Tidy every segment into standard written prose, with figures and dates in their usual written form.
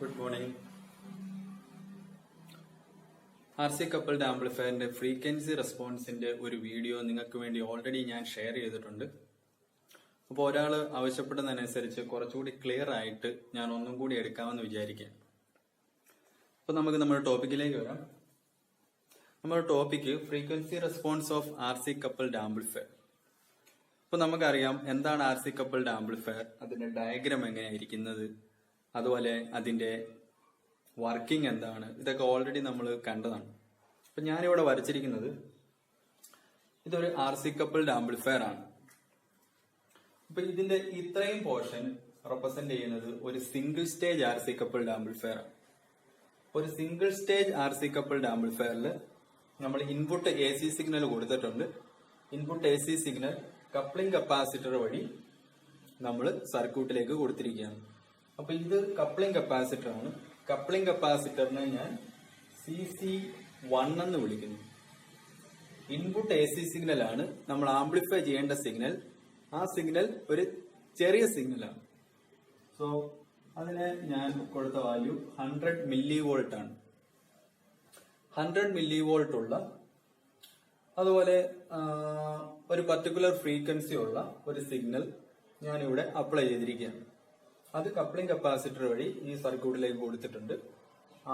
Good morning. R C coupled ആംപ്ലിഫയറിന്റെ frequency റെസ്പോൺസിന്റെ ഒരു വീഡിയോ നിങ്ങൾക്ക് വേണ്ടി ഓൾറെഡി ഞാൻ ഷെയർ ചെയ്തിട്ടുണ്ട്. അപ്പോൾ ഒരാൾ ആവശ്യപ്പെടുന്നതനുസരിച്ച് കുറച്ചുകൂടി ക്ലിയർ ആയിട്ട് ഞാൻ ഒന്നും കൂടി എടുക്കാമെന്ന് വിചാരിക്കാം. അപ്പൊ നമുക്ക് നമ്മുടെ ടോപ്പിക്കിലേക്ക് വരാം. നമ്മുടെ topic frequency response of R C coupled amplifier. അപ്പൊ നമുക്കറിയാം എന്താണ് ആർ സി കപ്പിൾഡ് ആംപ്ലിഫയർ, അതിന്റെ ഡയഗ്രാം എങ്ങനെയായിരിക്കുന്നത്, അതുപോലെ അതിന്റെ വർക്കിംഗ് എന്താണ്, ഇതൊക്കെ ഓൾറെഡി നമ്മൾ കണ്ടതാണ്. അപ്പൊ ഞാനിവിടെ വരച്ചിരിക്കുന്നത് ഇതൊരു ആർ സി കപ്പിൾഡ് ആംപ്ലിഫയർ ആണ്. അപ്പൊ ഇതിന്റെ ഇത്രയും പോർഷൻ റെപ്രസെന്റ് ചെയ്യുന്നത് ഒരു single stage R C coupled amplifier ആണ്. ഒരു single stage R C coupled ആംപ്ലിഫയറിൽ നമ്മൾ ഇൻപുട്ട് എ സി സിഗ്നൽ കൊടുത്തിട്ടുണ്ട്. Input A C signal coupling capacitor വഴി നമ്മൾ സർക്യൂട്ടിലേക്ക് കൊടുത്തിരിക്കുകയാണ്. അപ്പൊ ഇത് കപ്ലിംഗ് കപ്പാസിറ്റർ ആണ്. കപ്ലിംഗ് കപ്പാസിറ്ററിനെ ഞാൻ CC1 എന്ന് വിളിക്കുന്നു. ഇൻപുട്ട് എ സി സിഗ്നൽ ആണ് നമ്മൾ ആംപ്ലിഫൈ ചെയ്യേണ്ട സിഗ്നൽ. ആ സിഗ്നൽ ഒരു ചെറിയ സിഗ്നലാണ്. സോ അതിന് ഞാൻ കൊടുത്ത വാല്യൂ 100 മില്ലി വോൾട്ട് ആണ്. 100 മില്ലി വോൾട്ട് ഉള്ള, അതുപോലെ ഒരു പർട്ടിക്കുലർ ഫ്രീക്വൻസി ഉള്ള ഒരു സിഗ്നൽ ഞാനിവിടെ അപ്ലൈ ചെയ്തിരിക്കുകയാണ്. അത് കപ്ലിംഗ് കപ്പാസിറ്റർ വഴി ഈ സർക്യൂട്ടിലേക്ക് കൊടുത്തിട്ടുണ്ട്.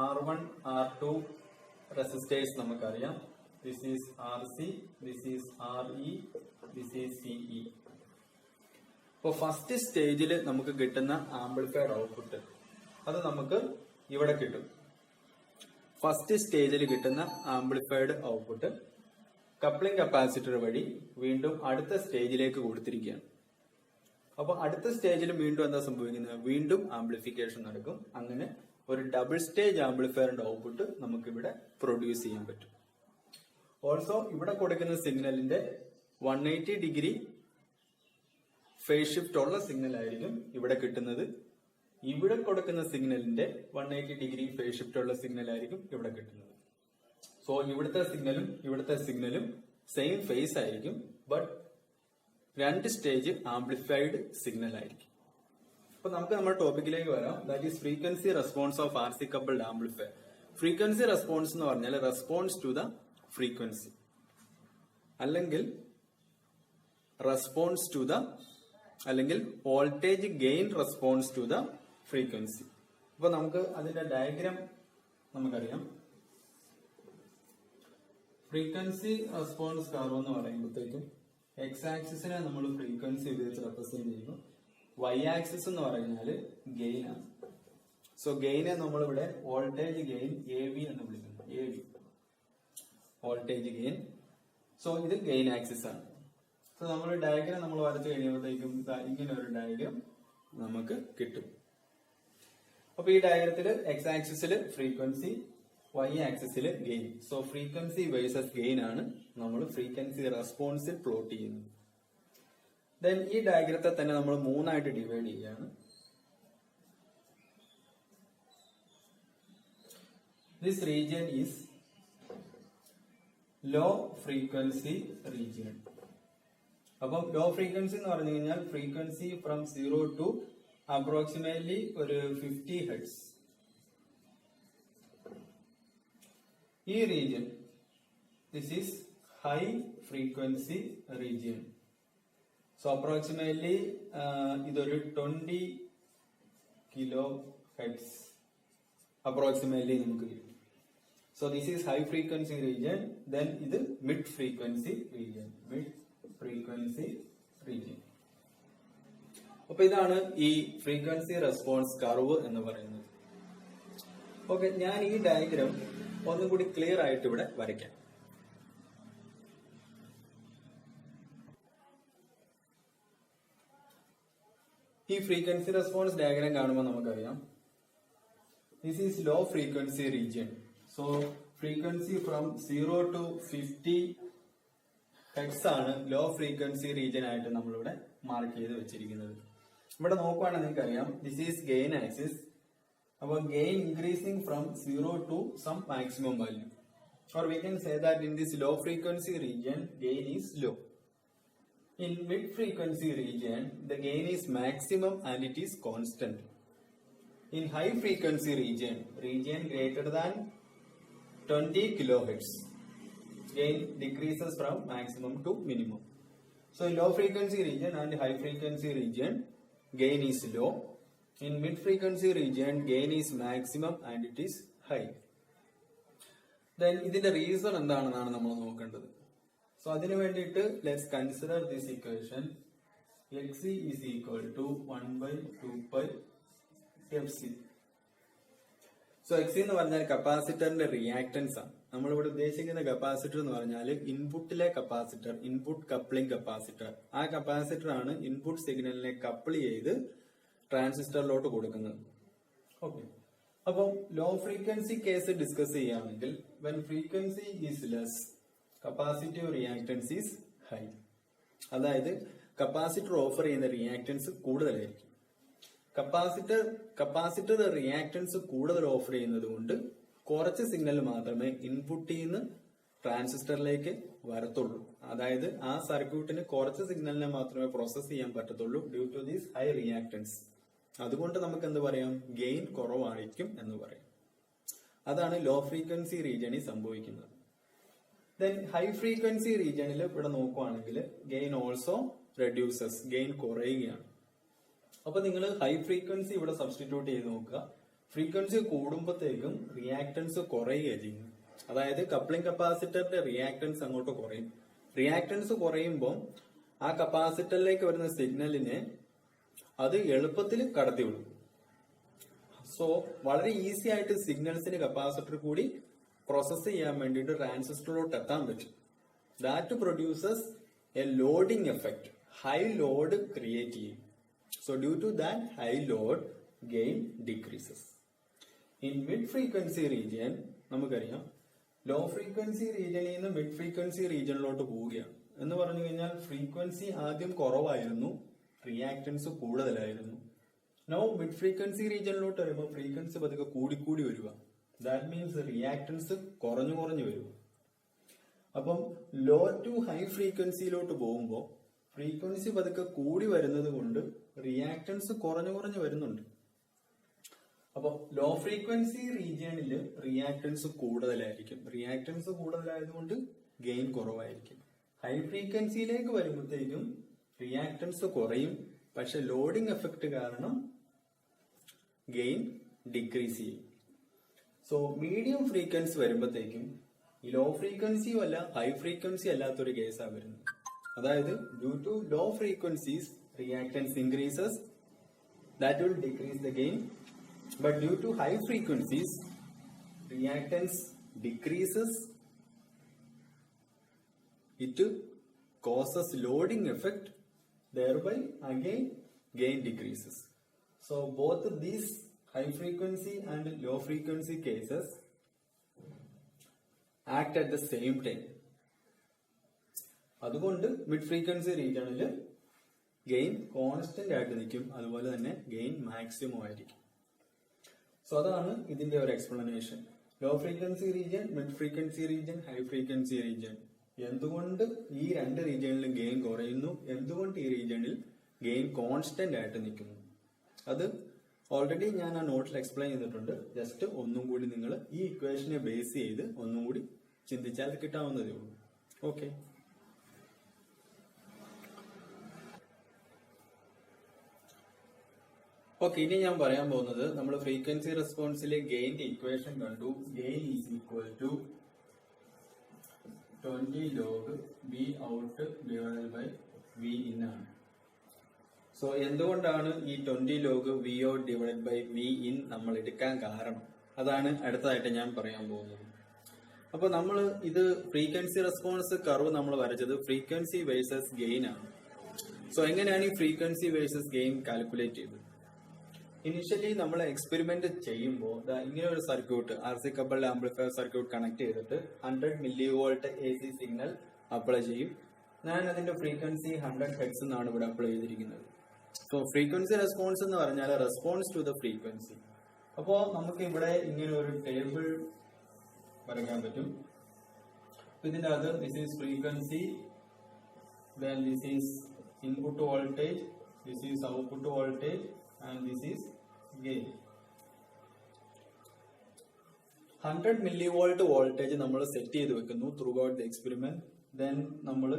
R1 R2 റെസിസ്റ്റേഴ്സ് നമുക്കറിയാം. This is RC, this is RE, this is CE. അപ്പോൾ ഫസ്റ്റ് സ്റ്റേജിൽ നമുക്ക് കിട്ടുന്ന ആംപ്ലിഫയർ ഔട്ട്പുട്ട് അത് നമുക്ക് ഇവിടെ കിട്ടും. ഫസ്റ്റ് സ്റ്റേജിൽ കിട്ടുന്ന ആംപ്ലിഫൈഡ് ഔട്ട്പുട്ട് കപ്ലിംഗ് കപ്പാസിറ്റർ വഴി വീണ്ടും അടുത്ത സ്റ്റേജിലേക്ക് കൊടുത്തിരിക്കുകയാണ്. അപ്പൊ അടുത്ത സ്റ്റേജിൽ വീണ്ടും എന്താ സംഭവിക്കുന്നത്, വീണ്ടും ആംപ്ലിഫിക്കേഷൻ നടക്കും. അങ്ങനെ ഒരു ഡബിൾ സ്റ്റേജ് ആംപ്ലിഫയറിന്റെ ഔട്ട്പുട്ട് നമുക്ക് ഇവിടെ പ്രൊഡ്യൂസ് ചെയ്യാൻ പറ്റും. ഓൾസോ ഇവിടെ കൊടുക്കുന്ന സിഗ്നലിന്റെ 180 ഡിഗ്രി ഫേസ് ഷിഫ്റ്റ് ഉള്ള സിഗ്നൽ ആയിരിക്കും ഇവിടെ കിട്ടുന്നത്. ഇവിടെ കൊടുക്കുന്ന സിഗ്നലിന്റെ 180 ഡിഗ്രി ഫേസ് ഷിഫ്റ്റ് ഉള്ള സിഗ്നൽ ആയിരിക്കും ഇവിടെ കിട്ടുന്നത്. സോ ഇവിടുത്തെ സിഗ്നലും സെയിം ഫേസ് ആയിരിക്കും, ബട്ട് രണ്ട് സ്റ്റേജ് ആംപ്ലിഫൈഡ് സിഗ്നൽ ആയിരിക്കും. അപ്പൊ നമുക്ക് നമ്മുടെ ടോപ്പിക്കിലേക്ക് വരാം. That is frequency response of R C coupled amplifier. Frequency response എന്ന് പറഞ്ഞാൽ റെസ്പോൺസ് ടു ദ ഫ്രീക്വൻസി, അല്ലെങ്കിൽ റെസ്പോൺസ് ടു ദ, അല്ലെങ്കിൽ voltage gain response to the frequency. അപ്പൊ നമുക്ക് അതിന്റെ ഡയഗ്രാം നമുക്കറിയാം. ഫ്രീക്വൻസി റെസ്പോൺസ് കർവ് എന്ന് പറയുമ്പോഴത്തേക്കും എക്സ് ആക്സിസിനെ നമ്മൾ ഫ്രീക്വൻസി ഉപയോഗിച്ച് റെപ്രസെന്റ് ചെയ്യുന്നു. വൈ ആക്സിസ് എന്ന് പറഞ്ഞാല് ഗെയിൻ ആണ്. സോ ഗെയിനെ നമ്മളിവിടെ വോൾട്ടേജ് ഗെയിൻ AV എന്ന് വിളിക്കുന്നു. AV voltage gain. സോ ഇത് ഗെയിൻ ആക്സിസ് ആണ്. സോ നമ്മൾ ഡയഗ്രാം നമ്മൾ വരച്ചു കഴിയുമ്പോഴത്തേക്കും ഇങ്ങനെ ഒരു ഡയഗ്രാം നമുക്ക് കിട്ടും. അപ്പൊ ഈ ഡയഗ്രത്തില് എക്സ് ആക്സിസിൽ ഫ്രീക്വൻസി, വൈ ആക്സിസിൽ gain. So frequency versus gain ആണ് നമ്മൾ ഫ്രീക്വൻസി റെസ്പോൺസിൽ പ്ലോട്ട് ചെയ്യുന്നത്. ദെൻ ഈ ഡയഗ്രത്തെ തന്നെ നമ്മൾ മൂന്നായിട്ട് ഡിവൈഡ് ചെയ്യുകയാണ്. This region is low frequency region. അപ്പം ലോ ഫ്രീക്വൻസി എന്ന് പറഞ്ഞു കഴിഞ്ഞാൽ ഫ്രീക്വൻസി ഫ്രം 0 ടു അപ്രോക്സിമേറ്റ്ലി ഒരു 50 ഹെർട്സ്. ഈ region, this is high frequency region. So approximately ഇതൊരു 20 കിലോ ഹെർട്സ് അപ്രോക്സിമേറ്റ്ലി നമുക്ക് കിട്ടും. So this is high frequency region. Then ഇത് മിഡ് ഫ്രീക്വൻസി റീജിയൻ. അപ്പൊ ഇതാണ് ഈ ഫ്രീക്വൻസി റെസ്പോൺസ് കർവ് എന്ന് പറയുന്നത്. ഓക്കെ, ഞാൻ ഈ ഡയഗ്രാം ഒന്നും കൂടി ക്ലിയർ ആയിട്ട് ഇവിടെ വരയ്ക്കാം. ഈ ഫ്രീക്വൻസി റെസ്പോൺസ് ഡയഗ്രാം കാണുമ്പോൾ നമുക്കറിയാം this is low frequency region. So frequency from 0 to 50 hertz ആണ് ലോ ഫ്രീക്വൻസി റീജിയൻ ആയിട്ട് നമ്മളിവിടെ മാർക്ക് ചെയ്ത് വെച്ചിരിക്കുന്നത്. ഇവിടെ നോക്കുവാണെങ്കിൽ നിങ്ങൾക്കറിയാം ദിസ് ഈസ് ഗെയിൻ ആക്സിസ്. അപ്പോൾ gain increasing from 0 to some maximum value, or we can say that in this low frequency region gain is low. In mid frequency region the gain is maximum and it is constant. in high frequency region greater than 20 kilohertz, gain decreases from maximum to minimum. So in low frequency region and high frequency region, gain is low. In mid frequency region, gain is maximum and it is high. Then ഇതിന്റെ reason എന്താണെന്നാണ് നമ്മൾ നോക്കേണ്ടത്. So അതിനു വേണ്ടിയിട്ട് let's consider this equation. Xc is equal to 1 by 2 pi Fc. So Xc എന്ന് പറഞ്ഞാൽ കപ്പാസിറ്ററിന്റെ reactance ആണ്. നമ്മളിവിടെ ഉദ്ദേശിക്കുന്ന കപ്പാസിറ്റർ എന്ന് പറഞ്ഞാൽ ഇൻപുട്ടിലെ കപ്പാസിറ്റർ, ഇൻപുട്ട് കപ്ലിംഗ് കപ്പാസിറ്റർ. ആ കപ്പാസിറ്റർ ആണ് ഇൻപുട്ട് സിഗ്നലിനെ കപ്പിൾ ചെയ്ത് ട്രാൻസിസ്റ്ററിലോട്ട് കൊടുക്കുന്നത്. ഓക്കെ, അപ്പം ലോ ഫ്രീക്വൻസി കേസ് ഡിസ്കസ് ചെയ്യുകയാണെങ്കിൽ when frequency is less capacitive reactance is high. അതായത് കപ്പാസിറ്റർ ഓഫർ ചെയ്യുന്ന റിയാക്ടൻസ് കൂടുതലായിരിക്കും. കപ്പാസിറ്റർ റിയാക്ടൻസ് കൂടുതൽ ഓഫർ ചെയ്യുന്നത് കൊണ്ട് കുറച്ച് സിഗ്നൽ മാത്രമേ ഇൻപുട്ടിൽ നിന്ന് ട്രാൻസിസ്റ്ററിലേക്ക് വരത്തുള്ളൂ. അതായത് ആ സർക്യൂട്ടിന് കുറച്ച് സിഗ്നലിനെ മാത്രമേ പ്രോസസ് ചെയ്യാൻ പറ്റത്തുള്ളൂ due to these high reactance. അതുകൊണ്ട് നമുക്ക് എന്ത് പറയാം, ഗെയിൻ കുറവായിരിക്കും എന്ന് പറയാം. അതാണ് ലോ ഫ്രീക്വൻസി റീജിയനിൽ സംഭവിക്കുന്നത്. ദെൻ ഹൈ ഫ്രീക്വൻസി റീജിയനിൽ ഇവിടെ നോക്കുവാണെങ്കിൽ ഗെയിൻ ഓൾസോ റെഡ്യൂസസ്, ഗെയിൻ കുറയുകയാണ്. അപ്പൊ നിങ്ങൾ ഹൈ ഫ്രീക്വൻസി ഇവിടെ സബ്സ്റ്റിറ്റ്യൂട്ട് ചെയ്ത് നോക്കുക. ഫ്രീക്വൻസി കൂടുമ്പോഴത്തേക്കും റിയാക്ടൻസ് കുറയുകയാണ് ചെയ്യുന്നത്. അതായത് കപ്ലിംഗ് കപ്പാസിറ്ററിന്റെ റിയാക്ടൻസ് അങ്ങോട്ട് കുറയും. റിയാക്ടൻസ് കുറയുമ്പോൾ ആ കപ്പാസിറ്ററിലേക്ക് വരുന്ന സിഗ്നലിനെ അത് എളുപ്പത്തിൽ കടത്തിവിടും. സോ വളരെ ഈസി ആയിട്ട് സിഗ്നൽസിന് കപ്പാസിറ്റർ കൂടി പ്രോസസ് ചെയ്യാൻ വേണ്ടിയിട്ട് ട്രാൻസിസ്റ്ററിലോട്ട് എത്താൻ പറ്റും. That produces a loading effect, high load create ചെയ്യും. So due to that high load gain decreases. In mid frequency region നമുക്കറിയാം ലോ ഫ്രീക്വൻസി റീജിയനിൽ നിന്ന് മിഡ് ഫ്രീക്വൻസി റീജിയനിലോട്ട് പോവുകയാണ്. എന്ന് പറഞ്ഞു കഴിഞ്ഞാൽ ഫ്രീക്വൻസി ആദ്യം കുറവായിരുന്നു, റിയാക്ടൻസ് കൂടുതലായിരുന്നു. നോ മിഡ് ഫ്രീക്വൻസി റീജിയനിലോട്ട് വരുമ്പോൾ ഫ്രീക്വൻസി പതുക്കെ കൂടിക്കൂടി വരിക. ദാറ്റ് മീൻസ് റിയാക്ടൻസ് കുറഞ്ഞു വരിക. അപ്പം ലോ ടു ഹൈ ഫ്രീക്വൻസിയിലോട്ട് പോകുമ്പോൾ ഫ്രീക്വൻസി പതുക്കെ കൂടി വരുന്നത് കൊണ്ട് റിയാക്ടൻസ് കുറഞ്ഞു വരുന്നുണ്ട്. അപ്പൊ ലോ ഫ്രീക്വൻസി റീജിയനിൽ റിയാക്ടൻസ് കൂടുതലായിരിക്കും. റിയാക്ടൻസ് കൂടുതലായതുകൊണ്ട് ഗെയിൻ കുറവായിരിക്കും. ഹൈ ഫ്രീക്വൻസിയിലേക്ക് വരുമ്പോഴത്തേക്കും റിയാക്ടൻസ് കുറയും, പക്ഷെ ലോഡിംഗ് എഫക്ട് കാരണം ഗെയിൻ ഡിക്രീസ് ചെയ്യും. സോ മീഡിയം ഫ്രീക്വൻസി വരുമ്പോഴത്തേക്കും ലോ ഫ്രീക്വൻസിയും അല്ല ഹൈ ഫ്രീക്വൻസി അല്ലാത്തൊരു കേസാണ് വരുന്നത്. അതായത് due to low frequencies reactance increases, that will decrease the gain. But due to high frequencies reactance decreases, it causes loading effect, thereby again gain decreases. So both these high frequency and low frequency cases act at the same time. അതുകൊണ്ട് mid frequency റീജിയണിൽ gain constant ആയിട്ട് നിൽക്കും, അതുപോലെ തന്നെ gain maximum ആയിരിക്കും. So അതാണ് ഇതിന്റെ ഒരു explanation. Low frequency region, mid frequency region, high frequency region. എന്തുകൊണ്ട് ഈ രണ്ട് റീജിയണിലും ഗെയിൻ കുറയുന്നു, എന്തുകൊണ്ട് ഈ റീജിയണിൽ ഗെയിൻ കോൺസ്റ്റന്റ് ആയിട്ട് നിൽക്കുന്നു, അത് ഓൾറെഡി ഞാൻ ആ നോട്ടിൽ എക്സ്പ്ലെയിൻ ചെയ്തിട്ടുണ്ട്. ജസ്റ്റ് ഒന്നും കൂടി നിങ്ങൾ ഈ ഇക്വേഷനെ ബേസ് ചെയ്ത് ഒന്നും കൂടി ചിന്തിച്ചാൽ കിട്ടാവുന്നതേ ഉള്ളൂ. ഓക്കെ, ഇനി ഞാൻ പറയാൻ പോകുന്നത് നമ്മൾ ഫ്രീക്വൻസി റെസ്പോൺസിലെ ഗെയിന്റെ ഇക്വേഷൻ കണ്ടു. Gain is equal to 20 log V out divided by V in ആണ്. സോ എന്തുകൊണ്ടാണ് ഈ 20 log V out divided by V in നമ്മൾ എടുക്കാൻ കാരണം, അതാണ് അടുത്തതായിട്ട് ഞാൻ പറയാൻ പോകുന്നത്. അപ്പൊ നമ്മൾ ഇത് ഫ്രീക്വൻസി റെസ്പോൺസ് കർവ് നമ്മൾ വരച്ചത് ഫ്രീക്വൻസി വേഴ്സസ് ഗെയിൻ ആണ്. സോ എങ്ങനെയാണ് ഈ ഫ്രീക്വൻസി വേഴ്സസ് ഗെയിൻ കാൽക്കുലേറ്റ് ചെയ്തത്? ഇനിഷ്യലി നമ്മൾ എക്സ്പെരിമെന്റ് ചെയ്യുമ്പോൾ ഇങ്ങനെ ഒരു circuit, RC coupled amplifier circuit connect ചെയ്തിട്ട് 100 millivolt AC സിഗ്നൽ അപ്ലൈ ചെയ്യും. ഞാൻ അതിന്റെ ഫ്രീക്വൻസി 100 Hz എന്നാണ് ഇവിടെ അപ്ലൈ ചെയ്തിരിക്കുന്നത്. സോ ഫ്രീക്വൻസി റെസ്പോൺസ് എന്ന് പറഞ്ഞാൽ റെസ്പോൺസ് ടു ദ ഫ്രീക്വൻസി. അപ്പോ നമുക്ക് ഇവിടെ ഇങ്ങനെ ഒരു ടേബിൾ വരയ്ക്കാൻ പറ്റും. ഇതിന്റെ അകത്ത് this is frequency, then this is input voltage, this is output voltage, and this is gain. 100 milli volt voltage നമ്മൾ സെറ്റ് ചെയ്ത് വെക്കുന്നു through out the experiment. Then നമ്മൾ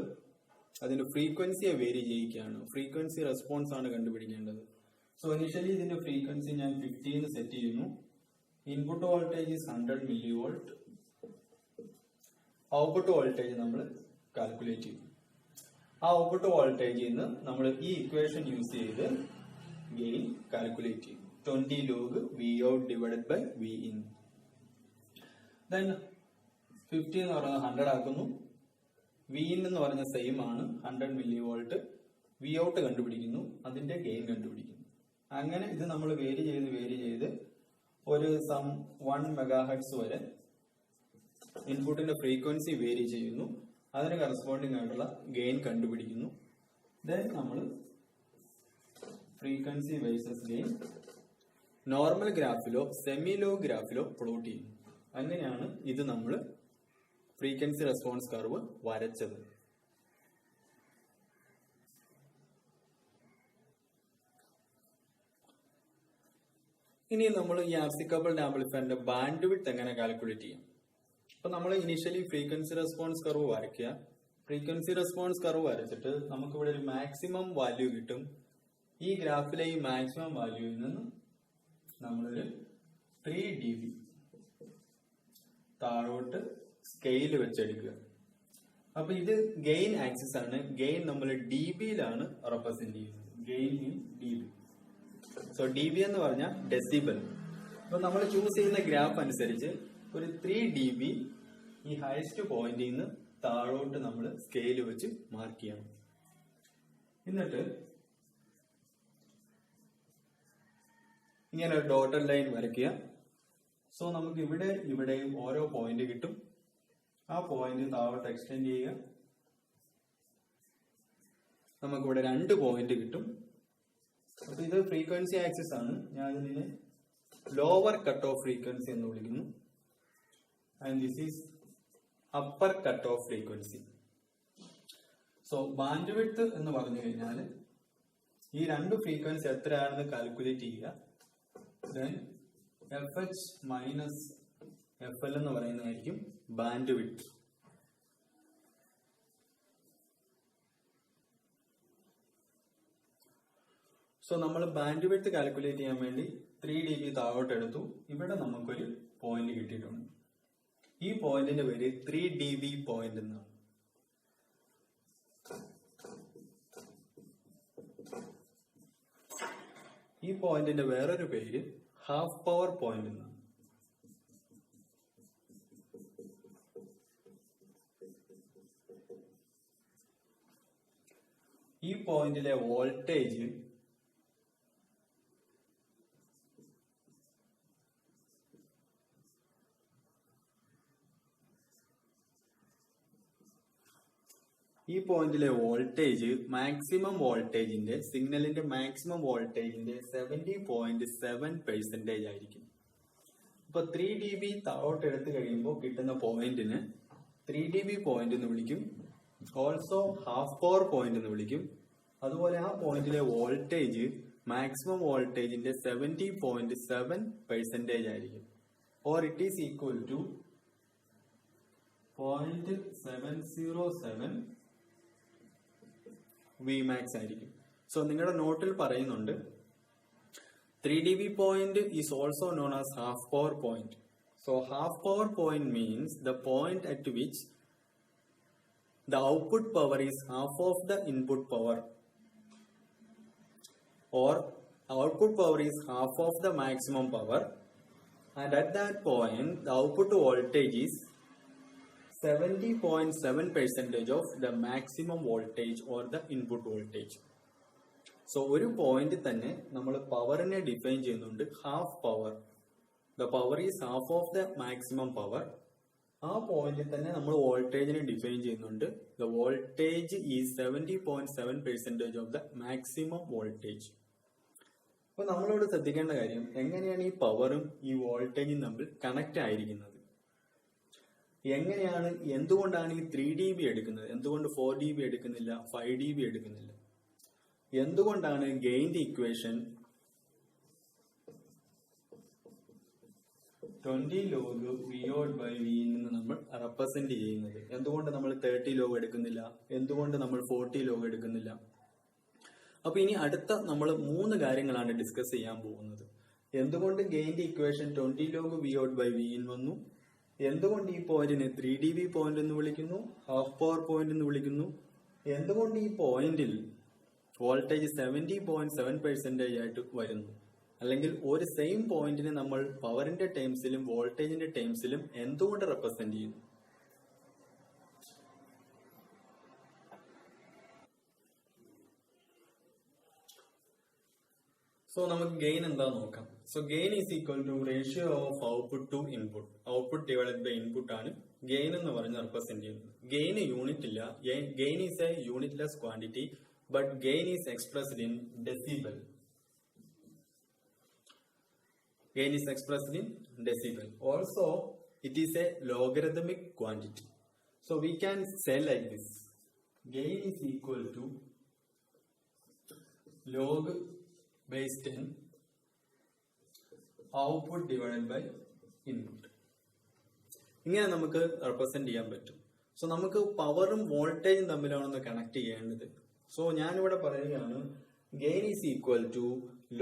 അതിന്റെ ഫ്രീക്വൻസിയെ വേരി ചെയ്യിക്കുകയാണ്. ഫ്രീക്വൻസി റെസ്പോൺസ് ആണ് കണ്ടുപിടിക്കേണ്ടത്. സോ ഇനിഷ്യലി ഇതിന്റെ ഫ്രീക്വൻസി ഞാൻ 15 set ചെയ്യുന്നു. Input voltage is 100 milli volt. Output voltage നമ്മൾ കാൽക്കുലേറ്റ് ചെയ്യും. ആ ഔട്ട്പുട്ട് വോൾട്ടേജിൽ നിന്ന് നമ്മൾ ഈ ഇക്വേഷൻ യൂസ് ചെയ്ത് ഗെയിൻ കാൽക്കുലേറ്റ് ചെയ്യും. 20 log Vout divided by Vin. Then 50 എന്ന് പറയുന്നത് 100 ആക്കുന്നു. Vin എന്ന് പറഞ്ഞ സെയിം ആണ്, 100 മില്ലി വോൾട്ട്. Vout കണ്ടുപിടിക്കുന്നു, അതിന്റെ ഗെയിൻ കണ്ടുപിടിക്കുന്നു. അങ്ങനെ ഇത് നമ്മൾ വേരി ചെയ്ത് ഒരു 1 മെഗാഹെർട്സ് വരെ ഇൻപുട്ടിന്റെ ഫ്രീക്വൻസി വേരി ചെയ്യുന്നു. അതിന് കറസ്പോണ്ടിങ് ആയിട്ടുള്ള ഗെയിൻ കണ്ടുപിടിക്കുന്നു. ദെൻ നമ്മൾ ഫ്രീക്വൻസി വേഴ്സസ് ഗെയിൻ നോർമൽ ഗ്രാഫിലോ സെമി ലോ ഗ്രാഫിലോ പ്ലോട്ട് ചെയ്യും. അങ്ങനെയാണ് ഇത് നമ്മൾ ഫ്രീക്വൻസി റെസ്പോൺസ് കർവ് വരച്ചത്. ഇനി നമ്മൾ ഈ ആർസി കപ്പിൾഡ് ആംപ്ലിഫയറിന്റെ ബാൻഡ് വിഡ്ത്ത് എങ്ങനെ കാൽക്കുലേറ്റ് ചെയ്യാം? അപ്പൊ നമ്മൾ ഇനിഷ്യലി ഫ്രീക്വൻസി റെസ്പോൺസ് കർവ് വരയ്ക്കുക. ഫ്രീക്വൻസി റെസ്പോൺസ് കർവ് വരച്ചിട്ട് നമുക്ക് ഇവിടെ ഒരു മാക്സിമം വാല്യൂ കിട്ടും. ഈ ഗ്രാഫിലെ ഈ മാക്സിമം വാല്യൂവിൽ നിന്ന് നമ്മളൊരു 3 dB താഴോട്ട് സ്കെയിൽ വെച്ചെടുക്കുക. അപ്പൊ ഇത് ഗെയിൻ ആക്സിസ് ആണ്. ഗെയിൻ നമ്മൾ dBയിലാണ് റെപ്രസെന്റ് ചെയ്യുന്നത്. Gain in dB. So dB എന്ന് പറഞ്ഞാൽ ഡെസിബൽ. അപ്പൊ നമ്മൾ ചൂസ് ചെയ്യുന്ന ഗ്രാഫ് അനുസരിച്ച് ഒരു 3 dB ഈ ഹയസ്റ്റ് പോയിന്റിൽ നിന്ന് താഴോട്ട് നമ്മൾ സ്കെയിൽ വെച്ച് മാർക്ക് ചെയ്യണം. എന്നിട്ട് ഇങ്ങനെ ഒരു ഡോട്ടഡ് ലൈൻ വരയ്ക്കുക. സോ നമുക്ക് ഇവിടെയും ഓരോ പോയിന്റ് കിട്ടും. ആ പോയിന്റ് താഴോട്ട് എക്സ്റ്റെൻഡ് ചെയ്യുക. നമുക്കിവിടെ 2 പോയിന്റ് കിട്ടും. അപ്പൊ ഇത് ഫ്രീക്വൻസി ആക്സിസ് ആണ്. ഞാൻ ഇതിനെ ലോവർ കട്ട് ഓഫ് ഫ്രീക്വൻസി എന്ന് വിളിക്കുന്നു. And this is upper cut off frequency. So band width എന്ന് പറഞ്ഞു കഴിഞ്ഞാൽ ഈ 2 ഫ്രീക്വൻസി എത്രയാണെന്ന് കാൽക്കുലേറ്റ് ചെയ്യുക. ദെൻ FH മൈനസ് FL എന്ന് പറയുന്നതായിരിക്കും ബാൻഡ് വിഡ്ത്ത്. സോ നമ്മൾ ബാൻഡ് വിഡ്ത്ത് കാൽക്കുലേറ്റ് ചെയ്യാൻ വേണ്ടി 3 dB താഴോട്ട് എടുത്തു. ഇവിടെ നമുക്കൊരു പോയിന്റ് കിട്ടിയിട്ടുണ്ട്. ഈ പോയിന്റിന്റെ പേര് 3 dB പോയിന്റ് എന്നാണ്. ഈ പോയിന്റിന്റെ വേറൊരു പേര് ഹാഫ് പവർ പോയിന്റ് എന്നാണ്. ഈ പോയിന്റിലെ വോൾട്ടേജ് മാക്സിമം വോൾട്ടേജിന്റെ സിഗ്നലിന്റെ മാക്സിമം വോൾട്ടേജിന്റെ 70.7% ആയിരിക്കും. അപ്പൊ 3 dB താഴോട്ട് എടുത്തു കഴിയുമ്പോൾ കിട്ടുന്ന പോയിന്റിന് 3 dB പോയിന്റ് എന്ന് വിളിക്കും. ഓൾസോ ഹാഫ് പവർ പോയിന്റ് എന്ന് വിളിക്കും. അതുപോലെ ആ പോയിന്റിലെ വോൾട്ടേജ് മാക്സിമം വോൾട്ടേജിന്റെ 70.7% ആയിരിക്കും. Or it is equal to 0.707 Vmax ആയിരിക്കും. സോ നിങ്ങളുടെ നോട്ടിൽ പറയുന്നുണ്ട് 3 dB point is also known as half power point. So half power point means the point at which the output power is half of the input power, or output power is half of the maximum power, and at that point the output voltage is 70.7% of the maximum voltage or the input voltage. So ഒരു point തന്നെ നമ്മൾ പവറിനെ define ചെയ്യുന്നുണ്ട്. Half power, the power is half of the maximum power. ആ പോയിന്റിൽ തന്നെ നമ്മൾ വോൾട്ടേജിനെ ഡിഫൈൻ ചെയ്യുന്നുണ്ട്. The voltage is 70.7% of the maximum voltage. അപ്പൊ നമ്മളിവിടെ ശ്രദ്ധിക്കേണ്ട കാര്യം, എങ്ങനെയാണ് ഈ പവറും ഈ വോൾട്ടേജും തമ്മിൽ കണക്ട് ആയിരിക്കുന്നത്, എങ്ങനെയാണ്, എന്തുകൊണ്ടാണ് ഈ 3 dB എടുക്കുന്നത്, എന്തുകൊണ്ട് 4 dB എടുക്കുന്നില്ല, 5 dB എടുക്കുന്നില്ല, എന്തുകൊണ്ടാണ് ഗെയിന്റെ equation 20 log V out by V എന്ന് നമ്മൾ റെപ്രസെന്റ് ചെയ്യുന്നത്. എന്തുകൊണ്ട് നമ്മൾ 30 ലോഗ് എടുക്കുന്നില്ല, എന്തുകൊണ്ട് നമ്മൾ 40 ലോഗ് എടുക്കുന്നില്ല? അപ്പൊ ഇനി അടുത്ത നമ്മൾ 3 കാര്യങ്ങളാണ് ഡിസ്കസ് ചെയ്യാൻ പോകുന്നത്. എന്തുകൊണ്ട് ഗെയിന്റെ equation 20 log V out by V in വന്നു, എന്തുകൊണ്ട് ഈ പോയിന്റിനെ 3 dB പോയിന്റ് എന്ന് വിളിക്കുന്നു, ഹാഫ് പവർ പോയിന്റ് എന്ന് വിളിക്കുന്നു, എന്തുകൊണ്ട് ഈ പോയിന്റിൽ വോൾട്ടേജ് 70.7% ആയിട്ട് വരുന്നു, അല്ലെങ്കിൽ ഒരു സെയിം പോയിന്റിനെ നമ്മൾ പവറിന്റെ ടേംസിലും വോൾട്ടേജിന്റെ ടേംസിലും എന്തുകൊണ്ട് റെപ്രസെന്റ് ചെയ്യുന്നു? സോ നമുക്ക് ഗെയിൻ എന്താ നോക്കാം. So gain is equal to ratio of output to input. Output divided by input ആണ് ഗെയിൻ എന്ന് പറഞ്ഞ് റെപ്രസെന്റ് ചെയ്യുന്നത്. ഗെയിൻ യൂണിറ്റ് ഇല്ല, gain is a unitless quantity, but gain is expressed in decibel. Gain is expressed in decibel. Also, it is a logarithmic quantity. So we can say like this: gain is equal to log base 10 output divided by input. ഇങ്ങനെ നമുക്ക് represent ചെയ്യാൻ പറ്റും. So നമുക്ക് പവറും വോൾട്ടേജും തമ്മിലാണെന്ന് connect ചെയ്യേണ്ടത്. So ഞാനിവിടെ പറയുകയാണ് gain is equal to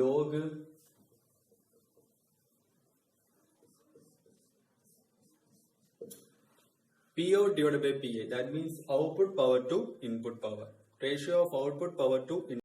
log PO divided by PA. That means output power to input power. Ratio of output power to input